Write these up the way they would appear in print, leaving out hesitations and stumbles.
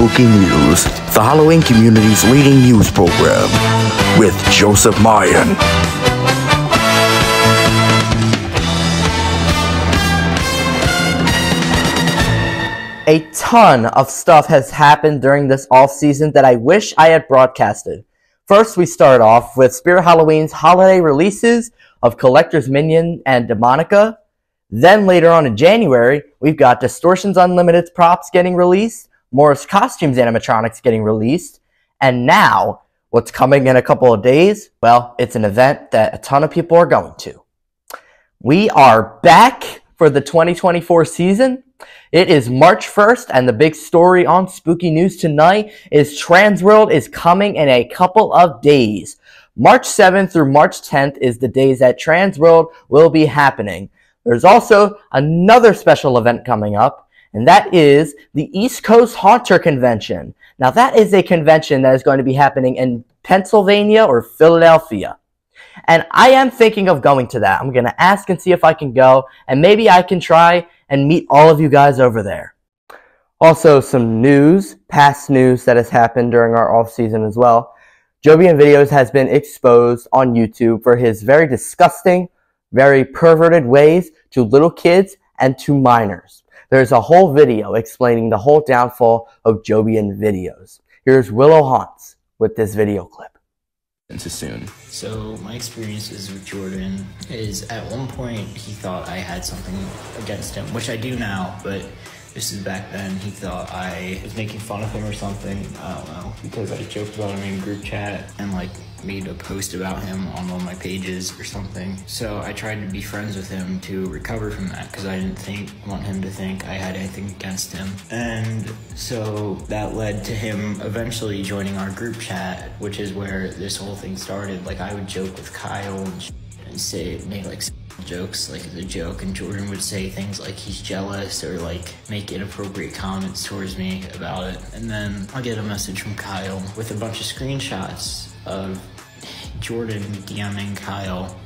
Spooky News, the Halloween community's leading news program, with Joseph Mayan. A ton of stuff has happened during this off-season that I wish I had broadcasted. First, we start off with Spirit Halloween's holiday releases of Collector's Minion and Demonica. Then later on in January, we've got Distortions Unlimited's props getting released, Morris Costumes animatronics getting released, and now, what's coming in a couple of days? Well, it's an event that a ton of people are going to. We are back for the 2024 season. It is March 1st, and the big story on Spooky News tonight is Transworld is coming in a couple of days. March 7th through March 10th is the days that Transworld will be happening. There's also another special event coming up, and that is the East Coast Haunter Convention. Now, that is a convention that is going to be happening in Pennsylvania or Philadelphia. And I am thinking of going to that. I'm going to ask and see if I can go, and maybe I can try and meet all of you guys over there. Also, some news, past news that has happened during our off-season as well. Jovian Videos has been exposed on YouTube for his very disgusting, very perverted ways to little kids and to minors. There's a whole video explaining the whole downfall of Jovian Videos. Here's Willow Haunts with this video clip. Into soon. So my experiences with Jordan is at one point he thought I had something against him, which I do now, but this is back then. He thought I was making fun of him or something. I don't know, because I joked about him in group chat and like made a post about him on one of my pages or something. So I tried to be friends with him to recover from that because I didn't want him to think I had anything against him. And so that led to him eventually joining our group chat, which is where this whole thing started. Like I would joke with Kyle and make like jokes like as a joke, and Jordan would say things like he's jealous or like make inappropriate comments towards me about it. And then I'll get a message from Kyle with a bunch of screenshots of Jordan DMing Kyle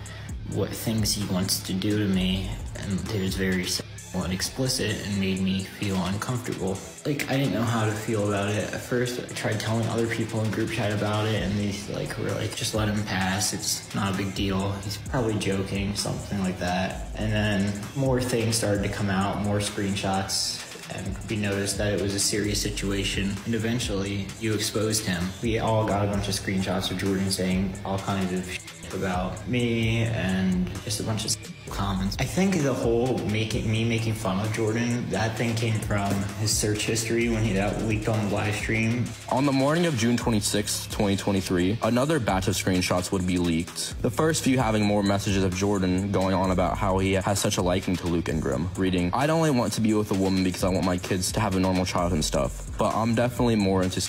what things he wants to do to me, and it was very sexual and explicit and made me feel uncomfortable. Like, I didn't know how to feel about it. At first, I tried telling other people in group chat about it, and they were like, just let him pass, it's not a big deal, he's probably joking, something like that. And then more things started to come out, more screenshots, and we noticed that it was a serious situation, and eventually you exposed him. We all got a bunch of screenshots of Jordan saying all kinds of shit about me and just a bunch of comments. I think the whole me making fun of Jordan, that thing came from his search history when he got leaked on the live stream. On the morning of June 26, 2023, another batch of screenshots would be leaked. The first few having more messages of Jordan going on about how he has such a liking to Luke Ingram, reading, "I'd only want to be with a woman because I want my kids to have a normal childhood and stuff, but I'm definitely more into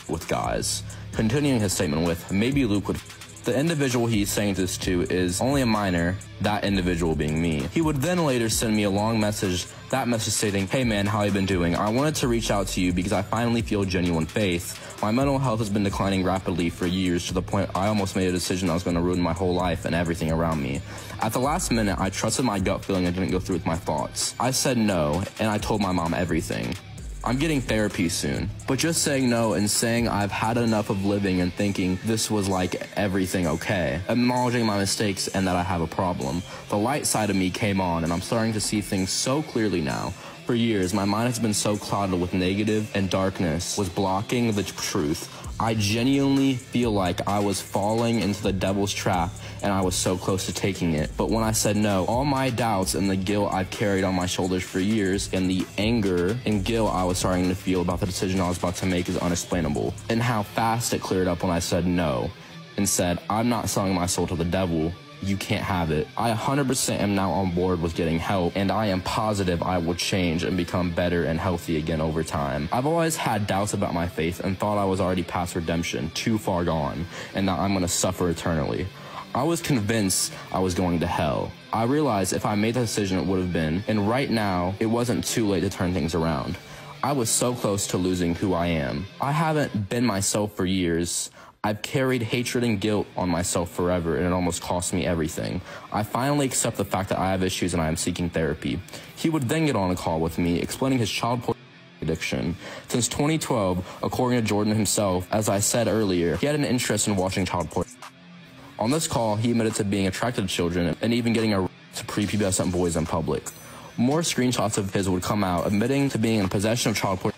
with guys." Continuing his statement with, "Maybe Luke would." The individual he's saying this to is only a minor, that individual being me. He would then later send me a long message, that message stating, "Hey man, how you been doing? I wanted to reach out to you because I finally feel genuine faith. My mental health has been declining rapidly for years to the point I almost made a decision I was going to ruin my whole life and everything around me. At the last minute, I trusted my gut feeling and didn't go through with my thoughts. I said no, and I told my mom everything. I'm getting therapy soon, but just saying no and saying I've had enough of living and thinking this was like everything okay, acknowledging my mistakes and that I have a problem. The light side of me came on and I'm starting to see things so clearly now. For years, my mind has been so clouded with negative and darkness was blocking the truth. I genuinely feel like I was falling into the devil's trap and I was so close to taking it. But when I said no, all my doubts and the guilt I've carried on my shoulders for years and the anger and guilt I was starting to feel about the decision I was about to make is unexplainable. And how fast it cleared up when I said no and said, I'm not selling my soul to the devil. You can't have it. I 100% am now on board with getting help, and I am positive I will change and become better and healthy again over time. I've always had doubts about my faith and thought I was already past redemption, too far gone, and that I'm going to suffer eternally. I was convinced I was going to hell. I realized if I made the decision it would have been, and right now, it wasn't too late to turn things around. I was so close to losing who I am. I haven't been myself for years. I've carried hatred and guilt on myself forever, and it almost cost me everything. I finally accept the fact that I have issues and I am seeking therapy. He would then get on a call with me, explaining his child porn addiction. Since 2012, according to Jordan himself, as I said earlier, he had an interest in watching child porn. On this call, he admitted to being attracted to children and even getting to prepubescent boys in public. More screenshots of his would come out, admitting to being in possession of child porn.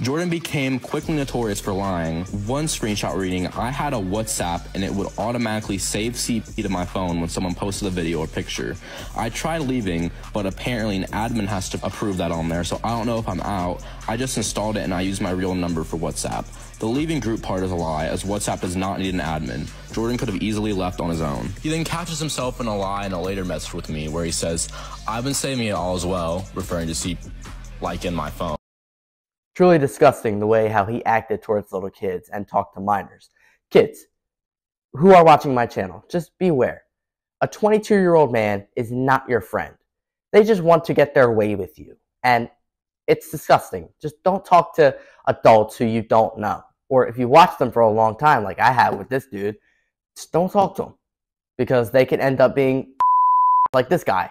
Jordan became quickly notorious for lying. One screenshot reading, "I had a WhatsApp and it would automatically save CP to my phone when someone posted a video or picture. I tried leaving, but apparently an admin has to approve that on there, so I don't know if I'm out. I just installed it and I used my real number for WhatsApp." The leaving group part is a lie, as WhatsApp does not need an admin. Jordan could have easily left on his own. He then catches himself in a lie in a later message with me where he says, "I've been saving it all as well," referring to CP, like in my phone. Truly disgusting the way how he acted towards little kids and talked to minors. Kids who are watching my channel, just beware. A 22-year-old man is not your friend. They just want to get their way with you. And it's disgusting. Just don't talk to adults who you don't know. Or if you watch them for a long time, like I have with this dude, just don't talk to them. Because they can end up being like this guy.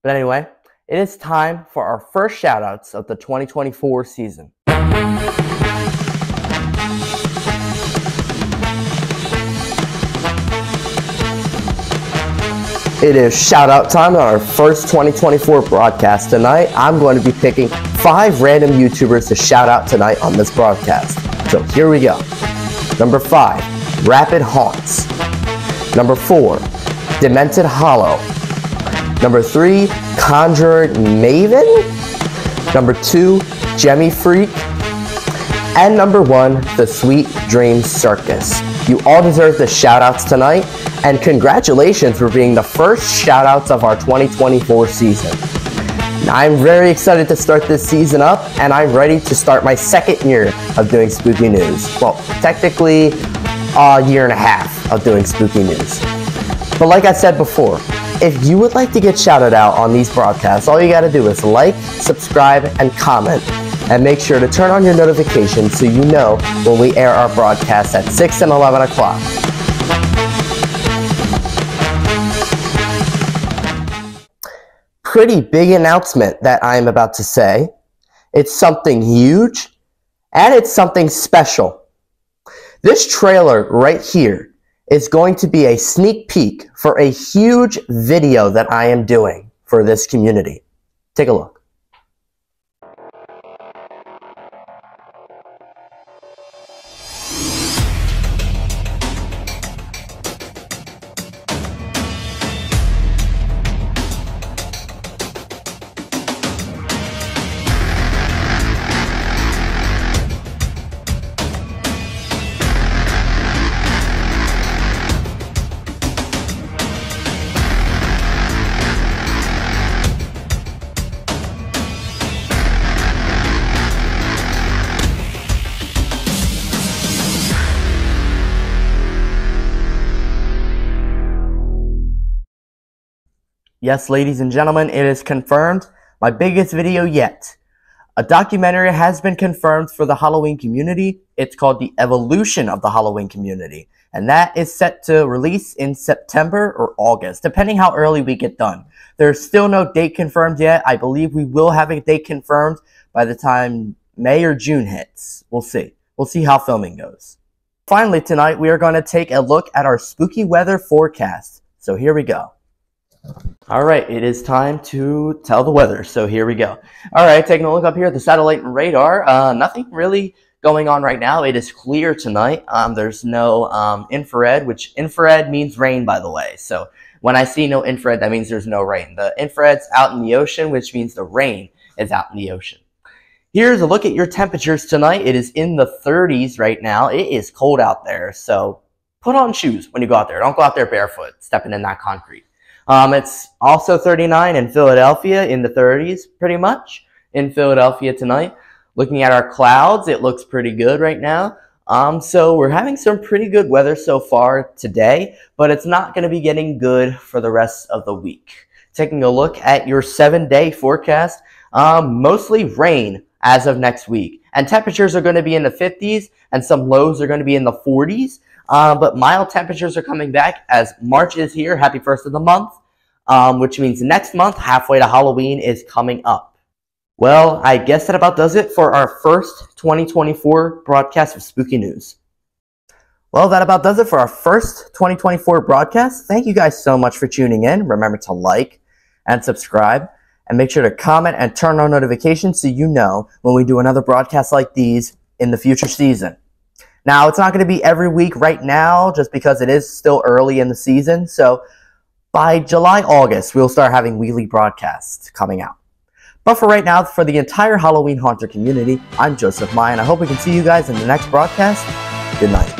But anyway, it is time for our first shoutouts of the 2024 season. It is shoutout time on our first 2024 broadcast tonight. I'm going to be picking 5 random YouTubers to shout out tonight on this broadcast. So here we go. Number 5, Rapid Haunts. Number 4, Demented Hollow. Number 3, Conjured Maven. Number 2, Jemmy Freak. And number 1, The Sweet Dreams Circus. You all deserve the shoutouts tonight, and congratulations for being the first shoutouts of our 2024 season. I'm very excited to start this season up, and I'm ready to start my second year of doing spooky news. Well, technically, a year and a half of doing spooky news. But like I said before, if you would like to get shouted out on these broadcasts, all you gotta do is like, subscribe, and comment. And make sure to turn on your notifications so you know when we air our broadcasts at 6 and 11 o'clock. Pretty big announcement that I'm about to say. It's something huge, and it's something special. This trailer right here is going to be a sneak peek for a huge video that I am doing for this community. Take a look. Yes, ladies and gentlemen, it is confirmed. My biggest video yet. A documentary has been confirmed for the Halloween community. It's called The Evolution of the Halloween Community. And that is set to release in September or August, depending how early we get done. There's still no date confirmed yet. I believe we will have a date confirmed by the time May or June hits. We'll see. We'll see how filming goes. Finally, tonight, we are going to take a look at our spooky weather forecast. So here we go. All right, it is time to tell the weather, so here we go. All right, taking a look up here at the satellite and radar, nothing really going on right now. It is clear tonight. There's no infrared, which infrared means rain, by the way. So when I see no infrared, that means there's no rain. The infrared's out in the ocean, which means the rain is out in the ocean. Here's a look at your temperatures tonight. It is in the 30s right now. It is cold out there, so put on shoes when you go out there. Don't go out there barefoot, stepping in that concrete. It's also 39 in Philadelphia, in the 30s pretty much in Philadelphia tonight. Looking at our clouds, it looks pretty good right now. So we're having some pretty good weather so far today, but it's not going to be getting good for the rest of the week. Taking a look at your 7-day forecast, mostly rain as of next week. And temperatures are going to be in the 50s, and some lows are going to be in the 40s. But mild temperatures are coming back as March is here. Happy 1st of the month, which means next month, halfway to Halloween, is coming up. Well, I guess that about does it for our first 2024 broadcast of Spooky News. Well, that about does it for our first 2024 broadcast. Thank you guys so much for tuning in. Remember to like and subscribe, and make sure to comment and turn on notifications so you know when we do another broadcast like these in the future season. Now, it's not going to be every week right now just because it is still early in the season. So by July, August, we'll start having weekly broadcasts coming out. But for right now, for the entire Halloween Haunter community, I'm Joseph Mai, and I hope we can see you guys in the next broadcast. Good night.